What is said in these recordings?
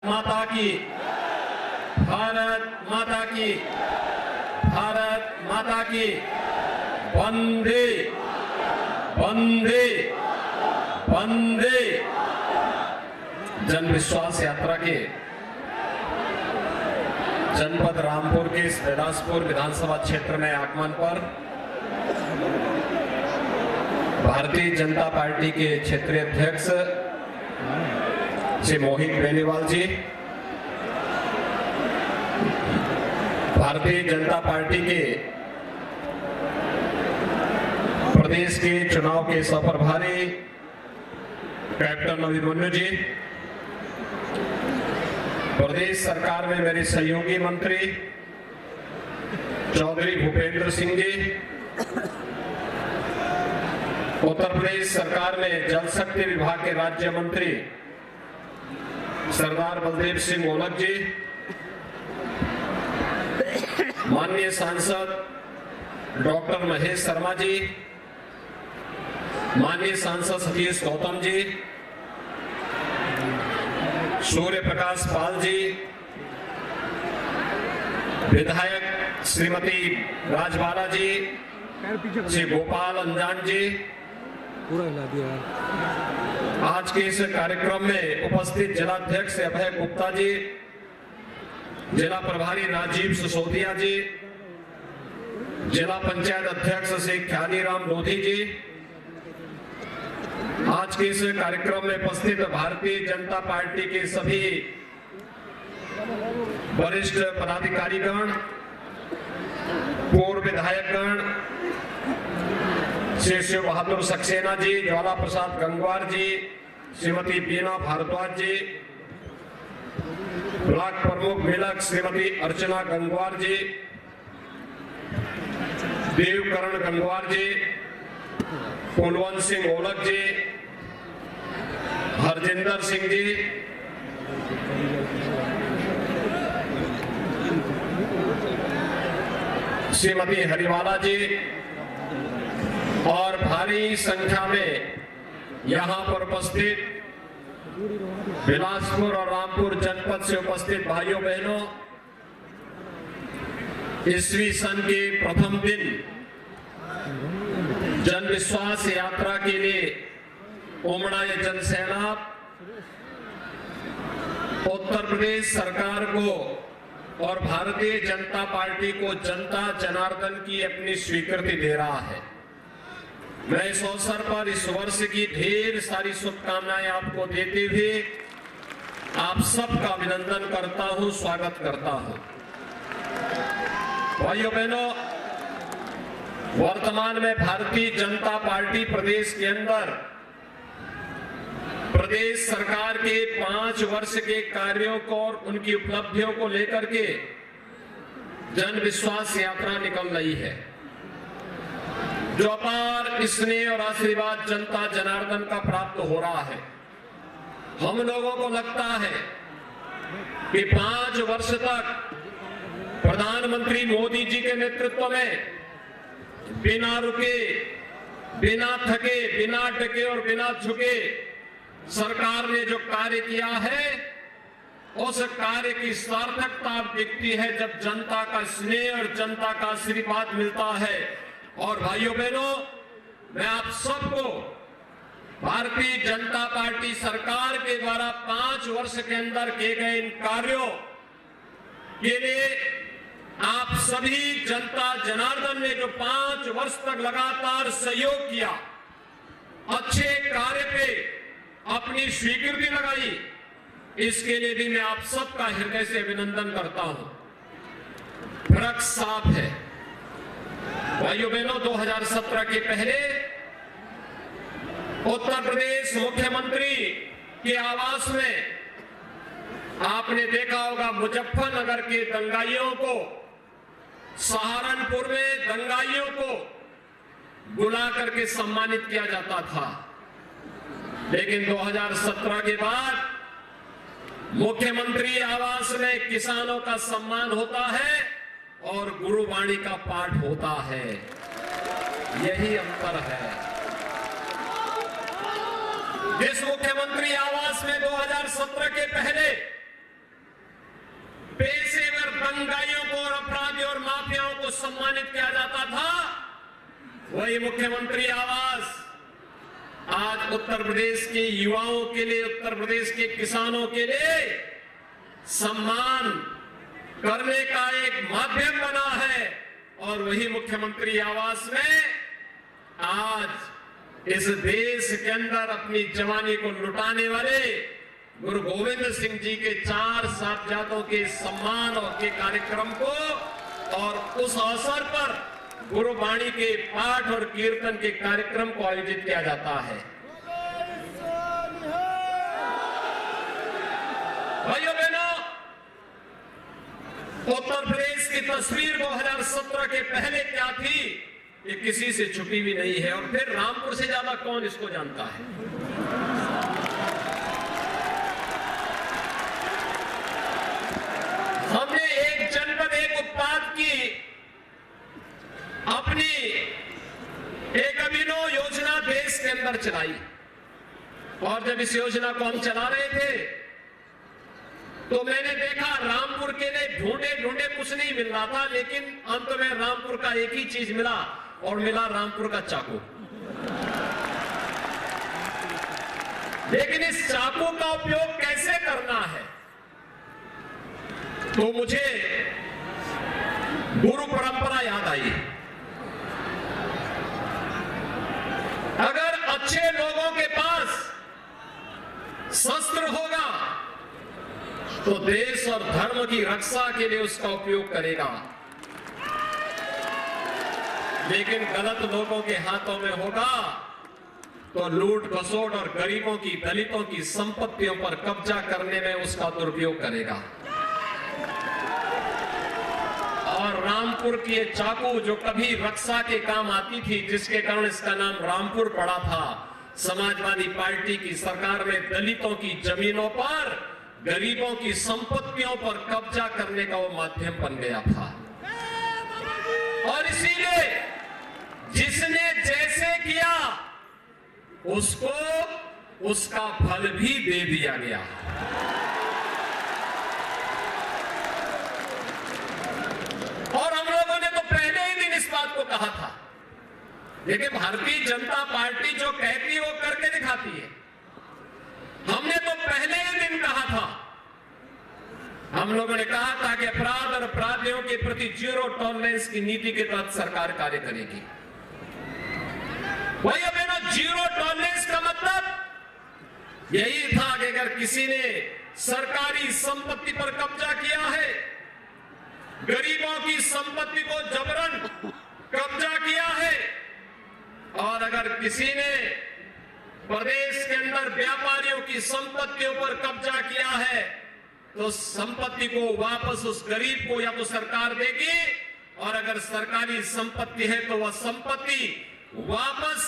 माता की, भारत माता की, भारत माता की, वंदे वंदे वंदे। जन विश्वास यात्रा के जनपद रामपुर के बिलासपुर विधानसभा क्षेत्र में आगमन पर भारतीय जनता पार्टी के क्षेत्रीय अध्यक्ष श्री मोहित बेनीवाल जी, भारतीय जनता पार्टी के प्रदेश के चुनाव के सह-प्रभारी कैप्टन अभिमन्यु जी, प्रदेश सरकार में मेरे सहयोगी मंत्री चौधरी भूपेंद्र सिंह जी, उत्तर प्रदेश सरकार में जल शक्ति विभाग के राज्य मंत्री सरदार बलदेव सिंह मोलक जी, माननीय सांसद डॉक्टर महेश शर्मा जी, माननीय सांसद सतीश गौतम जी, सूर्य प्रकाश पाल जी, विधायक श्रीमती राजबाला जी, श्री गोपाल अंजान जी, पूरा हिला दिया। आज के इस कार्यक्रम में उपस्थित जिलाध्यक्ष अभय गुप्ता जी, जिला प्रभारी राजीव सिसोदिया जी, जिला पंचायत अध्यक्ष श्री ख्यालीराम लोधी जी, आज के इस कार्यक्रम में उपस्थित भारतीय जनता पार्टी के सभी वरिष्ठ पदाधिकारीगण, पूर्व विधायकगण, श्री शिव बहादुर सक्सेना जी, ज्वाला प्रसाद गंगवार जी, श्रीमती बीना भारद्वाज जी, ब्लॉक प्रमुख मिलक श्रीमती अर्चना गंगवार जी, देवकरण गंगवार जी, कुलवंत सिंह ओलक जी, हरजिंदर सिंह जी, श्रीमती हरिवाला जी और भारी संख्या में यहां पर उपस्थित बिलासपुर और रामपुर जनपद से उपस्थित भाइयों बहनों, ईस्वी सन के प्रथम दिन जन विश्वास यात्रा के लिए उमड़ा ये जनसैलाब उत्तर प्रदेश सरकार को और भारतीय जनता पार्टी को जनता जनार्दन की अपनी स्वीकृति दे रहा है। मैं इस अवसर पर इस वर्ष की ढेर सारी शुभकामनाएं आपको देते हुए आप सबका अभिनंदन करता हूं, स्वागत करता हूं। भाइयों बहनों, वर्तमान में भारतीय जनता पार्टी प्रदेश के अंदर प्रदेश सरकार के 5 वर्ष के कार्यों को और उनकी उपलब्धियों को लेकर के जन विश्वास यात्रा निकल रही है, जो अपार स्नेह और आशीर्वाद जनता जनार्दन का प्राप्त हो रहा है। हम लोगों को लगता है कि 5 वर्ष तक प्रधानमंत्री मोदी जी के नेतृत्व में बिना रुके, बिना थके, बिना टके और बिना झुके सरकार ने जो कार्य किया है, उस कार्य की सार्थकता दिखती है जब जनता का स्नेह और जनता का आशीर्वाद मिलता है। और भाइयों बहनों, मैं आप सबको भारतीय जनता पार्टी सरकार के द्वारा 5 वर्ष के अंदर किए गए इन कार्यों के लिए आप सभी जनता जनार्दन ने जो 5 वर्ष तक लगातार सहयोग किया, अच्छे कार्य पे अपनी स्वीकृति लगाई, इसके लिए भी मैं आप सबका हृदय से अभिनंदन करता हूं। फर्क साफ है भाइयों बहनों, 2017 के पहले उत्तर प्रदेश मुख्यमंत्री के आवास में आपने देखा होगा मुजफ्फरनगर के दंगाइयों को, सहारनपुर में दंगाइयों को बुला करके सम्मानित किया जाता था। लेकिन 2017 के बाद मुख्यमंत्री आवास में किसानों का सम्मान होता है और गुरुवाणी का पाठ होता है। यही अंतर है। जिस मुख्यमंत्री आवास में 2017 के पहले सम्मानित किया जाता था, वही मुख्यमंत्री आवास आज उत्तर प्रदेश के युवाओं के लिए, उत्तर प्रदेश के किसानों के लिए सम्मान करने का एक माध्यम बना है। और वही मुख्यमंत्री आवास में आज इस देश के अंदर अपनी जवानी को लुटाने वाले गुरु गोविंद सिंह जी के 4 साहबजादों के सम्मान और के कार्यक्रम को, और उस अवसर पर गुरुवाणी के पाठ और कीर्तन के कार्यक्रम को आयोजित किया जाता है। भाइयों बहनों, उत्तर प्रदेश की तस्वीर 2017 के पहले क्या थी, ये किसी से छुपी भी नहीं है। और फिर रामपुर से ज्यादा कौन इसको जानता है। हमने एक जनपद एक उत्पाद की अपनी एक अभिनव योजना देश के अंदर चलाई, और जब इस योजना को हम चला रहे थे तो मैंने देखा रामपुर के लिए ढूंढे कुछ नहीं मिल रहा था, लेकिन अंत में रामपुर का एक ही चीज मिला, और मिला रामपुर का चाकू। लेकिन इस चाकू का उपयोग कैसे करना है, तो मुझे गुरु परंपरा याद आई। अगर अच्छे लोगों के पास शस्त्र होगा तो देश और धर्म की रक्षा के लिए उसका उपयोग करेगा, लेकिन गलत लोगों के हाथों में होगा तो लूट खसोट और गरीबों की, दलितों की संपत्तियों पर कब्जा करने में उसका दुरुपयोग करेगा। और रामपुर की ये चाकू जो कभी रक्षा के काम आती थी, जिसके कारण इसका नाम रामपुर पड़ा था, समाजवादी पार्टी की सरकार में दलितों की जमीनों पर, गरीबों की संपत्तियों पर कब्जा करने का वो माध्यम बन गया था। और इसीलिए जिसने जैसे किया उसको उसका फल भी दे दिया गया। और हम लोगों ने तो पहले ही दिन इस बात को कहा था, लेकिन भारतीय जनता पार्टी जो कहती है वो करके दिखाती है। हमने तो पहले ही दिन कहा था, हम लोगों ने कहा था कि अपराध और अपराधियों के प्रति जीरो टॉलरेंस की नीति के तहत सरकार कार्य करेगी। वही अब जीरो टॉलरेंस का मतलब यही था कि अगर किसी ने सरकारी संपत्ति पर कब्जा किया है, गरीबों की संपत्ति को जबरन कब्जा किया है, और अगर किसी ने प्रदेश के अंदर व्यापारियों की संपत्तियों पर कब्जा किया है, तो संपत्ति को वापस उस गरीब को या तो सरकार देगी, और अगर सरकारी संपत्ति है तो वह संपत्ति वापस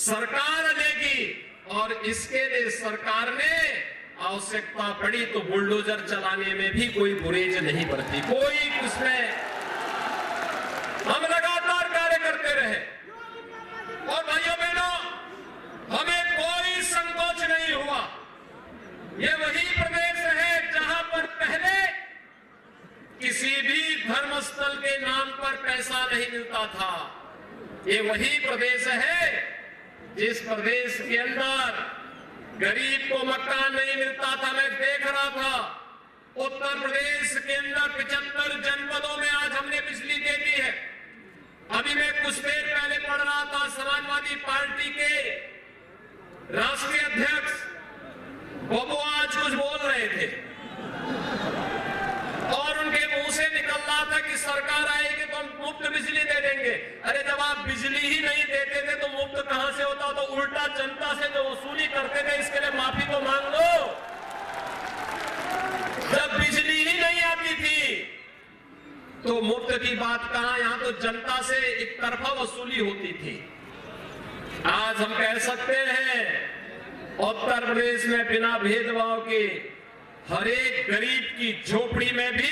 सरकार लेगी। और इसके लिए सरकार ने आवश्यकता पड़ी तो बुलडोजर चलाने में भी कोई गुरेज नहीं बरती, कोई उसमें हम लगातार कार्य करते रहे। और भाइयों बहनों, हमें कोई संकोच नहीं हुआ। ये वही प्रदेश है जहां पर पहले किसी भी धर्मस्थल के नाम पर पैसा नहीं मिलता था। ये वही प्रदेश है जिस प्रदेश के अंदर गरीब को मकान नहीं मिलता था। मैं देख रहा था उत्तर प्रदेश के अंदर 75 जनपदों में आज हमने बिजली दे दी है। अभी मैं कुछ देर पहले पढ़ रहा था, समाजवादी पार्टी के राष्ट्रीय अध्यक्ष बाबू आज कुछ बोल रहे थे, और उनके मुंह से निकल रहा था कि सरकार आएगी तो हम मुफ्त बिजली दे देंगे। अरे जब आप बिजली ही नहीं देते थे तो मुफ्त कहां से होता? तो उल्टा जनता से जो वसूली करते थे, इसके लिए माफी तो मांग लो। जब बिजली ही नहीं आती थी तो मुफ्त की बात कहां, यहां तो जनता से एक तरफा वसूली होती थी। आज हम कह सकते हैं उत्तर प्रदेश में बिना भेदभाव के हर एक गरीब की झोपड़ी में भी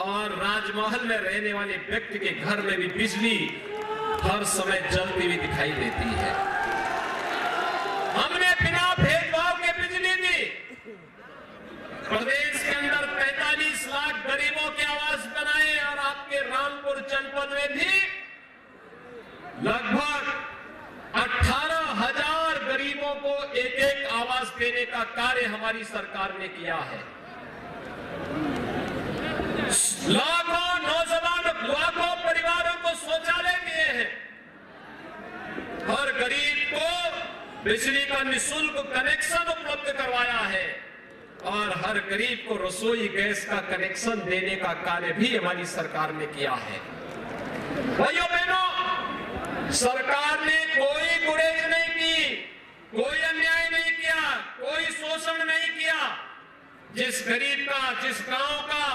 और राजमहल में रहने वाले व्यक्ति के घर में भी बिजली हर समय जलती हुई दिखाई देती है। हमने बिना भेदभाव के बिजली दी। प्रदेश के अंदर 45 लाख गरीबों के आवास बनाए, और आपके रामपुर जनपद में भी लगभग 18,000 गरीबों को एक एक आवास देने का कार्य हमारी सरकार ने किया है। लाखों नौजवान, लाखों परिवारों को शौचालय दिए हैं। हर गरीब को बिजली का निःशुल्क कनेक्शन उपलब्ध करवाया है और हर गरीब को रसोई गैस का कनेक्शन देने का कार्य भी हमारी सरकार ने किया है। भाइयों बहनों, सरकार ने कोई गुरेज नहीं की, कोई अन्याय नहीं किया, कोई शोषण नहीं किया। जिस गरीब का, जिस गांव का,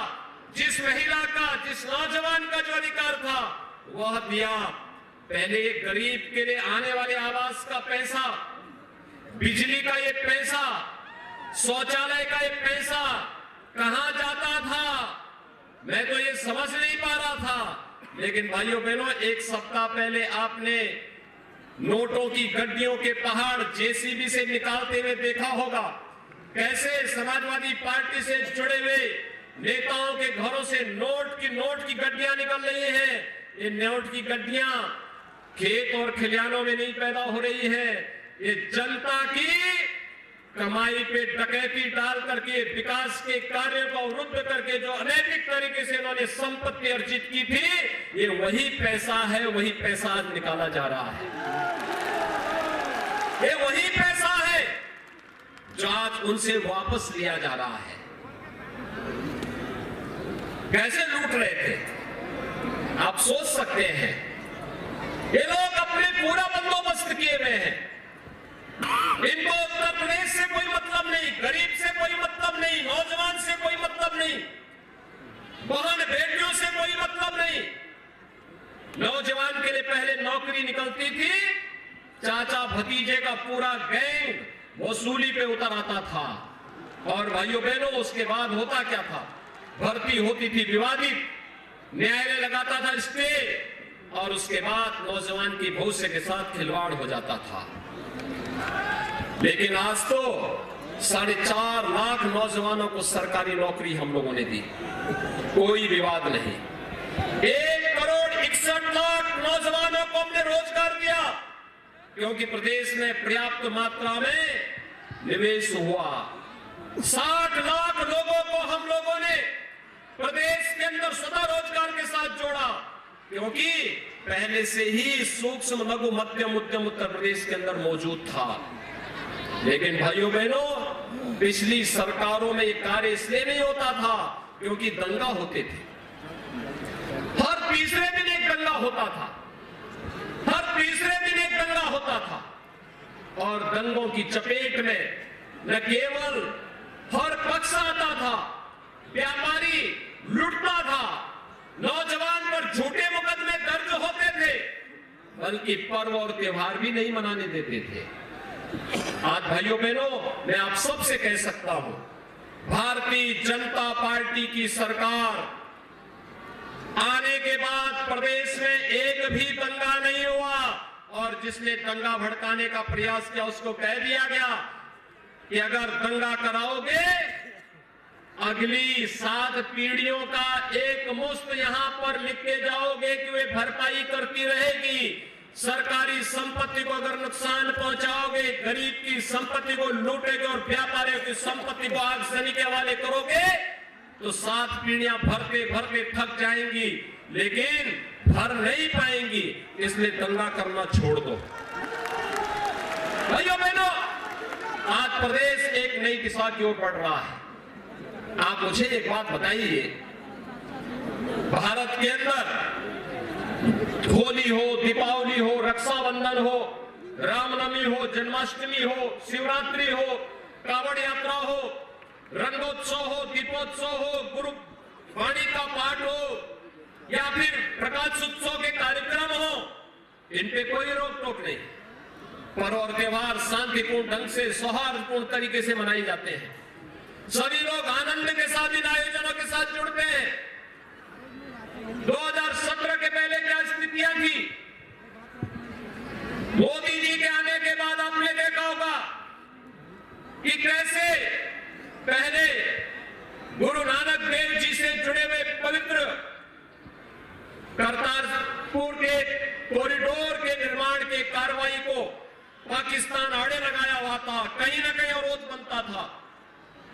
जिस महिला का, जिस नौजवान का जो अधिकार था वह दिया। पहले एक गरीब के लिए आने वाले आवास का पैसा, बिजली का ये पैसा, शौचालय का ये पैसा कहां जाता था, मैं तो ये समझ नहीं पा रहा था। लेकिन भाइयों बहनों, एक सप्ताह पहले आपने नोटों की गड्डियों के पहाड़ जेसीबी से निकालते हुए देखा होगा। कैसे समाजवादी पार्टी से जुड़े हुए नेताओं के घरों से नोट की गड्डियां निकल रही हैं। ये नोट की गड्डियां खेत और खलिहानों में नहीं पैदा हो रही है, ये जनता की कमाई पे डकैती डाल करके विकास के कार्यों को अवरुद्ध करके जो अनैतिक तरीके से इन्होंने संपत्ति अर्जित की थी, ये वही पैसा है, वही पैसा आज निकाला जा रहा है। ये वही पैसा है जो आज उनसे वापस लिया जा रहा है। कैसे लूट रहे थे आप सोच सकते हैं। ये लोग अपने पूरा बंदोबस्त किए हुए हैं। इनको उत्तर प्रदेश से कोई मतलब नहीं, गरीब से कोई मतलब नहीं, नौजवान से कोई मतलब नहीं, बहन बेटियों से कोई मतलब नहीं। नौजवान के लिए पहले नौकरी निकलती थी, चाचा भतीजे का पूरा गैंग वसूली पे उतर आता था। और भाइयों बहनों, उसके बाद होता क्या था, भर्ती होती थी विवादित, न्यायालय लगाता था स्टे, और उसके बाद नौजवान की भविष्य के साथ खिलवाड़ हो जाता था। लेकिन आज तो 4.5 लाख नौजवानों को सरकारी नौकरी हम लोगों ने दी, कोई विवाद नहीं। 1,61 लाख नौजवानों को हमने रोजगार दिया, क्योंकि प्रदेश में पर्याप्त मात्रा में निवेश हुआ। 60 लाख लोगों को हम लोगों ने प्रदेश के अंदर स्वतः रोजगार के साथ जोड़ा, क्योंकि पहले से ही सूक्ष्म लघु मध्यम उद्यम उत्तर प्रदेश के अंदर मौजूद था। लेकिन भाइयों बहनों, पिछली सरकारों में ये कार्य इसलिए नहीं होता था क्योंकि दंगा होते थे। हर तीसरे दिन एक दंगा होता था, हर तीसरे दिन एक दंगा होता था। और दंगों की चपेट में न केवल हर पक्ष आता था, व्यापारी लुटता था, नौजवान पर झूठे मुकदमे दर्ज होते थे, बल्कि पर्व और त्योहार भी नहीं मनाने देते थे। आज भाइयों बहनों, मैं आप सबसे कह सकता हूं, भारतीय जनता पार्टी की सरकार आने के बाद प्रदेश में एक भी दंगा नहीं हुआ, और जिसने दंगा भड़काने का प्रयास किया उसको कह दिया गया कि अगर दंगा कराओगे अगली 7 पीढ़ियों का एक मुश्त यहां पर लिख के जाओगे कि वे भरपाई करती रहेगी। सरकारी संपत्ति को अगर नुकसान पहुंचाओगे, गरीब की संपत्ति को लूटेगे और व्यापारियों की संपत्ति को आगजनी के हवाले करोगे, तो 7 पीढ़ियां भरते भरते थक जाएंगी, लेकिन भर नहीं पाएंगी। इसलिए दंगा करना छोड़ दो। भाइयों बहनों, आज प्रदेश एक नई दिशा की ओर बढ़ रहा है। आप मुझे एक बात बताइए, भारत के अंदर होली हो, दीपावली हो, रक्षाबंधन हो, रामनवमी हो, जन्माष्टमी हो, शिवरात्रि हो, कावड़ यात्रा हो, रंगोत्सव हो, दीपोत्सव हो, गुरु वाणी का पाठ हो, या फिर प्रकाश उत्सव के कार्यक्रम हो, इन पे कोई रोक टोक नहीं। पर्व और त्योहार शांतिपूर्ण ढंग से, सौहार्दपूर्ण तरीके से मनाए जाते हैं। सभी लोग आनंद के साथ इन आयोजनों के साथ जुड़ते हैं। 2017 के पहले क्या स्थितियां थी, मोदी जी के आने के बाद आपने देखा होगा कि कैसे पहले गुरु नानक देव जी से जुड़े हुए पवित्र करतार पाकिस्तान आड़े लगाया हुआ था, कहीं ना कहीं अवरोध बनता था,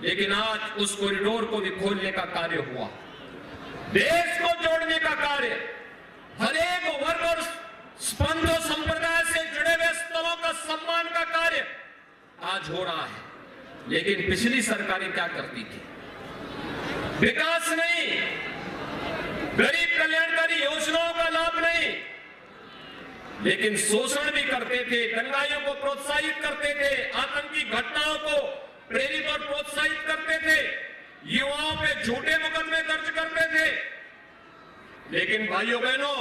लेकिन आज उस कॉरिडोर को भी खोलने का कार्य हुआ। देश को जोड़ने का कार्य, हर एक वर्ग और स्पंद और संप्रदाय से जुड़े हुए स्थलों का सम्मान का कार्य आज हो रहा है। लेकिन पिछली सरकारें क्या करती थी? विकास नहीं, गरीब कल्याणकारी योजनाओं का लाभ नहीं, लेकिन शोषण भी करते थे, दंगाइयों को प्रोत्साहित करते थे, आतंकी घटनाओं को प्रेरित और प्रोत्साहित करते थे, युवाओं पे झूठे मुकदमे दर्ज करते थे। लेकिन भाइयों बहनों,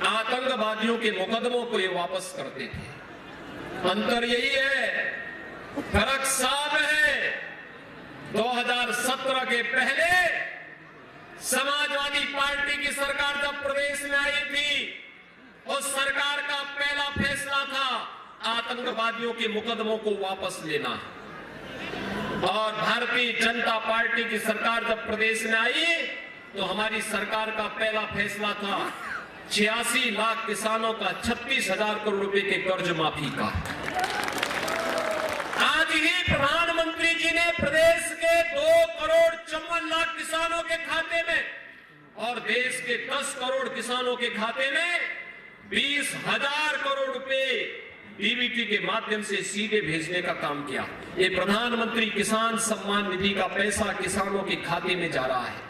आतंकवादियों के मुकदमों को ये वापस करते थे। अंतर यही है, फर्क साफ है। 2017 के पहले समाजवादी पार्टी की सरकार जब प्रदेश में आई थी, उस सरकार का पहला फैसला था आतंकवादियों के मुकदमों को वापस लेना। और भारतीय जनता पार्टी की सरकार जब प्रदेश में आई तो हमारी सरकार का पहला फैसला था 86 लाख किसानों का 36,000 करोड़ रुपए के कर्ज माफी का। आज ही प्रधानमंत्री जी ने प्रदेश के 2,54,00,000 किसानों के खाते में और देश के 10 करोड़ किसानों के खाते में 20,000 करोड़ रुपए डीबीटी के माध्यम से सीधे भेजने का काम किया। ये प्रधानमंत्री किसान सम्मान निधि का पैसा किसानों के खाते में जा रहा है।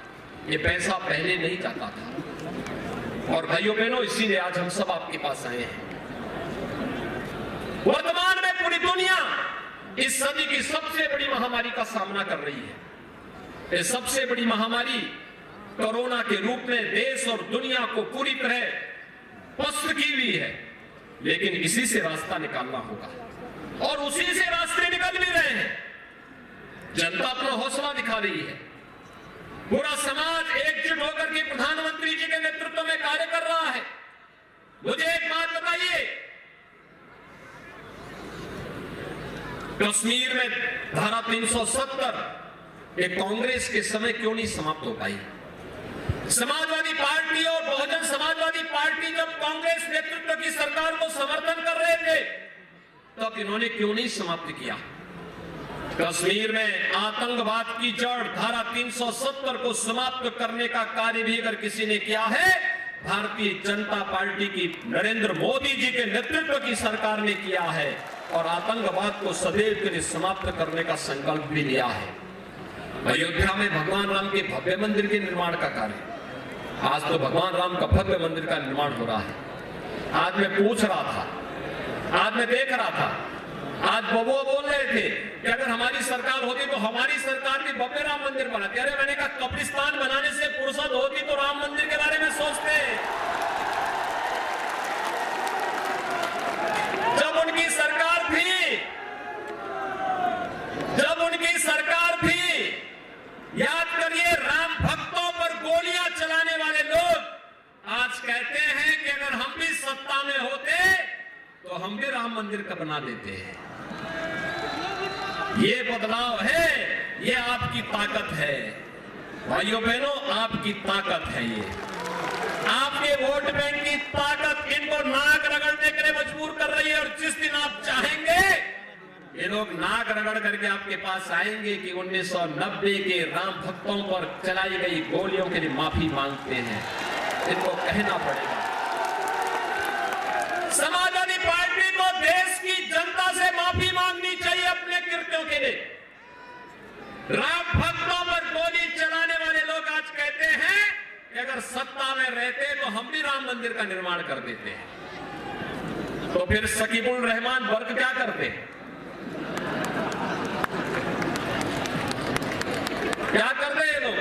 ये पैसा पहले नहीं जाता था। और भाइयों बहनों, इसीलिए आज हम सब आपके पास आए हैं। वर्तमान में पूरी दुनिया इस सदी की सबसे बड़ी महामारी का सामना कर रही है। ये सबसे बड़ी महामारी कोरोना के रूप में देश और दुनिया को पूरी तरह पस्त की हुई है, लेकिन इसी से रास्ता निकालना होगा और उसी से रास्ते निकल भी रहे हैं। जनता अपना हौसला दिखा रही है, पूरा समाज एकजुट होकर के प्रधानमंत्री जी के नेतृत्व में कार्य कर रहा है। मुझे एक बात बताइए, कश्मीर में धारा 370 ये कांग्रेस के समय क्यों नहीं समाप्त हो पाई? समाजवादी पार्टी और बहुजन समाजवादी पार्टी जब कांग्रेस नेतृत्व की सरकार को समर्थन कर रहे थे, तब इन्होंने क्यों नहीं समाप्त किया? कश्मीर में आतंकवाद की जड़ धारा 370 को समाप्त करने का कार्य भी अगर किसी ने किया है, भारतीय जनता पार्टी की नरेंद्र मोदी जी के नेतृत्व की सरकार ने किया है और आतंकवाद को सदैव के लिए समाप्त करने का संकल्प भी लिया है। अयोध्या में भगवान राम के भव्य मंदिर के निर्माण का कार्य, आज तो भगवान राम का भव्य मंदिर का निर्माण हो रहा है। आज मैं पूछ रहा था, आज मैं देख रहा था, आज बबुआ बोल रहे थे कि अगर हमारी सरकार होती तो हमारी सरकार भी भव्य राम मंदिर बनाती। अरे मैंने कहा, कब्रिस्तान बनाने से फुर्सत होती तो राम मंदिर के बारे में सोचते। जब उनकी सरकार थी, जब उनकी सरकार थी, याद करिए, राम भक्तों पर गोलियां चलाने वाले लोग आज कहते हैं कि अगर हम भी सत्ता में होते तो हम भी राम मंदिर का बना देते हैं। ये बदलाव है, ये आपकी ताकत है भाइयों बहनों, आपकी ताकत है। ये आपके वोट बैंक की ताकत इनको नाक रगड़ने के लिए मजबूर कर रही है। और जिस दिन आप चाहेंगे, ये लोग नाक रगड़ करके आपके पास आएंगे कि 1990 के राम भक्तों पर चलाई गई गोलियों के लिए माफी मांगते हैं, इनको कहना पड़ेगा। समाजवादी पार्टी को देश की जनता से माफी मांगनी चाहिए अपने कृत्यों के लिए। राम भक्तों पर गोली चलाने वाले लोग आज कहते हैं कि अगर सत्ता में रहते तो हम भी राम मंदिर का निर्माण कर देते हैं। तो फिर सकीबुल रहमान वर्ग क्या करते? क्या करते हैं लोग?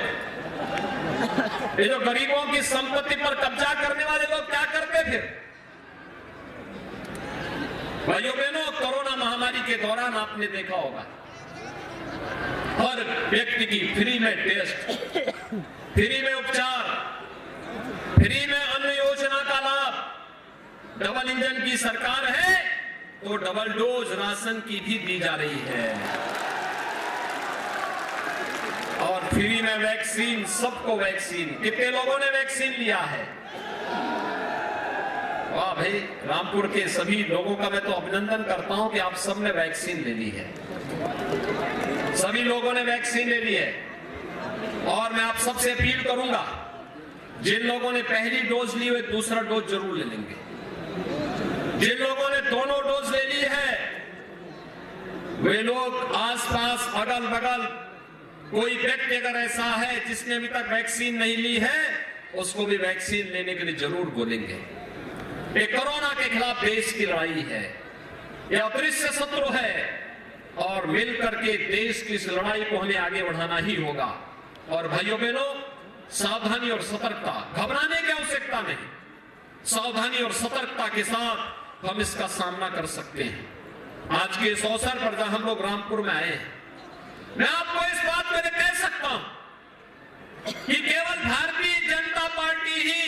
ये जो गरीबों की संपत्ति पर कब्जा करने वाले लोग क्या करते थे? भाइयों बहनों, कोरोना महामारी के दौरान आपने देखा होगा, हर व्यक्ति की फ्री में टेस्ट, फ्री में उपचार, फ्री में अन्न योजना का लाभ। डबल इंजन की सरकार है तो डबल डोज राशन की भी दी जा रही है और फ्री में वैक्सीन, सबको वैक्सीन। कितने लोगों ने वैक्सीन लिया है? वाह भाई, रामपुर के सभी लोगों का मैं तो अभिनंदन करता हूं कि आप सबने वैक्सीन ले ली है। सभी लोगों ने वैक्सीन ले ली है। और मैं आप सबसे अपील करूंगा, जिन लोगों ने पहली डोज ली वे दूसरा डोज जरूर ले लेंगे। जिन लोगों ने दोनों डोज ले ली है वे लोग आसपास अगल बगल कोई व्यक्ति अगर ऐसा है जिसने अभी तक वैक्सीन नहीं ली है, उसको भी वैक्सीन लेने के लिए जरूर बोलेंगे। ये कोरोना के खिलाफ देश की लड़ाई है, ये अदृश्य शत्रु है और मिलकर के देश की इस लड़ाई को हमें आगे बढ़ाना ही होगा। और भाइयों बहनों, सावधानी और सतर्कता, घबराने की आवश्यकता नहीं, सावधानी और सतर्कता के साथ हम इसका सामना कर सकते हैं। आज के इस अवसर पर जहां हम लोग रामपुर में आए हैं, मैं आपको इस बात को कह सकता हूं कि केवल भारतीय जनता पार्टी ही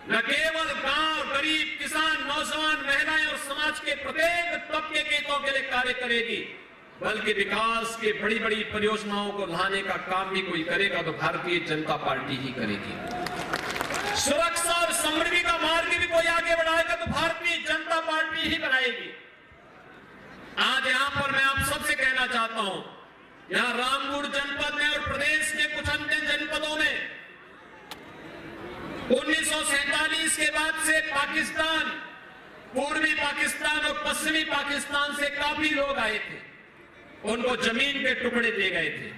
न केवल गांव, गरीब, किसान, नौजवान, महिलाएं और समाज के प्रत्येक तबके के हितों के लिए कार्य करेगी, बल्कि विकास के बड़ी बड़ी परियोजनाओं को लाने का काम भी कोई करेगा तो भारतीय जनता पार्टी ही करेगी। सुरक्षा और समृद्धि का मार्ग भी कोई आगे बढ़ाएगा तो भारतीय जनता पार्टी ही बनाएगी। आज यहां पर मैं आप सबसे कहना चाहता हूं, यहां रामपुर जनपद में और प्रदेश के कुछ अन्य जनपदों में 1947 के बाद से पाकिस्तान, पूर्वी पाकिस्तान और पश्चिमी पाकिस्तान से काफी लोग आए थे। उनको जमीन के टुकड़े दिए गए थे,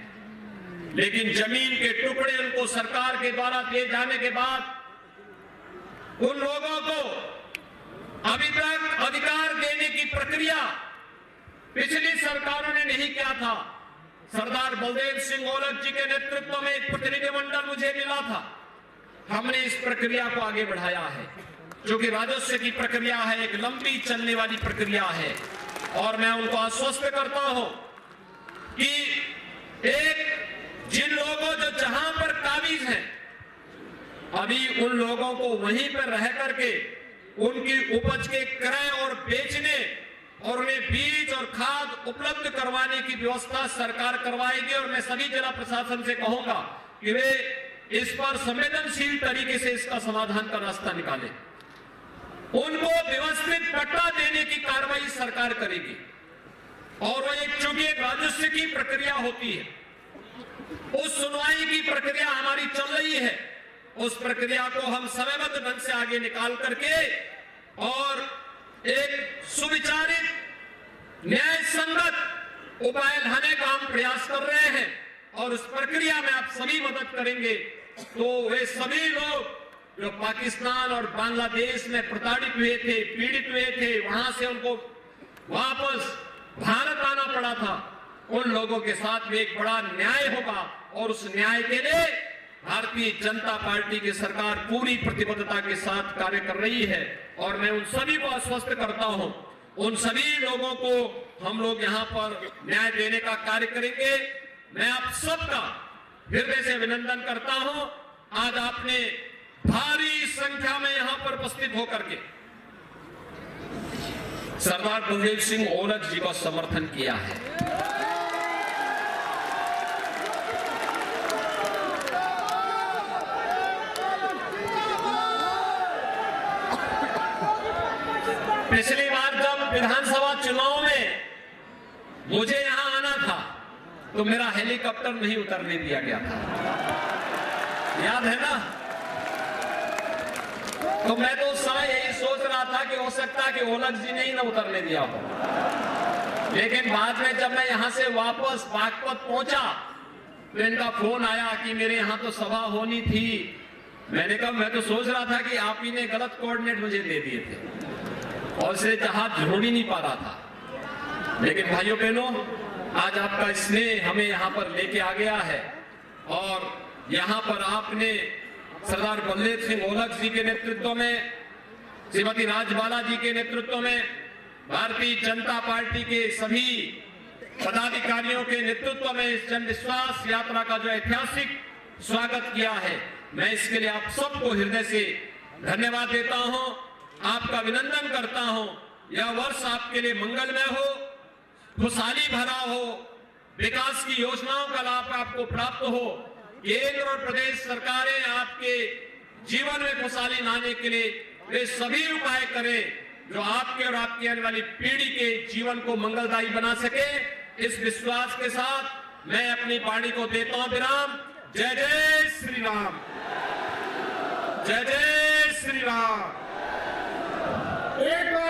लेकिन जमीन के टुकड़े उनको सरकार के द्वारा दिए जाने के बाद उन लोगों को अभी तक अधिकार देने की प्रक्रिया पिछली सरकारों ने नहीं किया था। सरदार बलदेव सिंह ओलख जी के नेतृत्व में एक प्रतिनिधिमंडल मुझे मिला था। हमने इस प्रक्रिया को आगे बढ़ाया है, जो कि राजस्व की प्रक्रिया है, एक लंबी चलने वाली प्रक्रिया है। और मैं उनको आश्वस्त करता हूं कि एक जिन लोगों जो जहां पर काबिज हैं, अभी उन लोगों को वहीं पर रह करके उनकी उपज के क्रय और बेचने और उन्हें बीज और खाद उपलब्ध करवाने की व्यवस्था सरकार करवाएगी। और मैं सभी जिला प्रशासन से कहूंगा कि वे इस पर संवेदनशील तरीके से इसका समाधान का रास्ता निकालें। उनको व्यवस्थित पट्टा देने की कार्रवाई सरकार करेगी। और वो चूंकि एक राजस्व की प्रक्रिया होती है, उस सुनवाई की प्रक्रिया हमारी चल रही है, उस प्रक्रिया को हम समयबद्ध ढंग से आगे निकाल करके और एक सुविचारित, न्याय संगत उपाय लाने का हम प्रयास कर रहे हैं। और उस प्रक्रिया में आप सभी मदद करेंगे तो वे सभी लोग जो पाकिस्तान और बांग्लादेश में प्रताड़ित हुए थे, पीड़ित हुए थे, वहां से उनको वापस भारत आना पड़ा था, उन लोगों के साथ में एक बड़ा न्याय होगा। और उस न्याय के लिए भारतीय जनता पार्टी की सरकार पूरी प्रतिबद्धता के साथ कार्य कर रही है। और मैं उन सभी को आश्वस्त करता हूं, उन सभी लोगों को हम लोग यहां पर न्याय देने का कार्य करेंगे। मैं आप सबका हृदय से अभिनंदन करता हूं। आज आपने भारी संख्या में यहां पर उपस्थित होकर के सरदार बलदेव सिंह ओलख जी का समर्थन किया है। पिछली बार जब विधानसभा चुनाव में मुझे यहां आना था तो मेरा हेलीकॉप्टर नहीं उतरने दिया गया था, याद है ना? तो मैं तो उस समय यही सोच रहा था कि हो सकता है कि ओलख जी ने ही ना उतरने दिया हो। लेकिन बाद में जब मैं यहां से वापस बागपत पहुंचा तो इनका फोन आया कि मेरे यहां तो सभा होनी थी। मैंने कहा मैं तो सोच रहा था कि आप ही ने गलत कोऑर्डिनेट मुझे दे दिए थे और इसलिए जहाज ढूंढ ही नहीं पा रहा था। लेकिन भाइयों बहनों, आज आपका स्नेह हमें यहाँ पर लेके आ गया है। और यहाँ पर आपने सरदार बलदेव सिंह ओलख जी के नेतृत्व में, श्रीमती राजबाला जी के नेतृत्व में, भारतीय जनता पार्टी के सभी पदाधिकारियों के नेतृत्व में इस जन विश्वास यात्रा का जो ऐतिहासिक स्वागत किया है, मैं इसके लिए आप सबको हृदय से धन्यवाद देता हूं, आपका अभिनंदन करता हूं। यह वर्ष आपके लिए मंगलमय हो, खुशहाली भरा हो, विकास की योजनाओं का लाभ आपको प्राप्त हो। केंद्र और प्रदेश सरकारें आपके जीवन में खुशहाली लाने के लिए वे सभी उपाय करें जो आपके और आपकी आने वाली पीढ़ी के जीवन को मंगलदायी बना सके। इस विश्वास के साथ मैं अपनी वाणी को देता हूं विराम। जय जय श्री राम, जय जय श्री राम। एक बार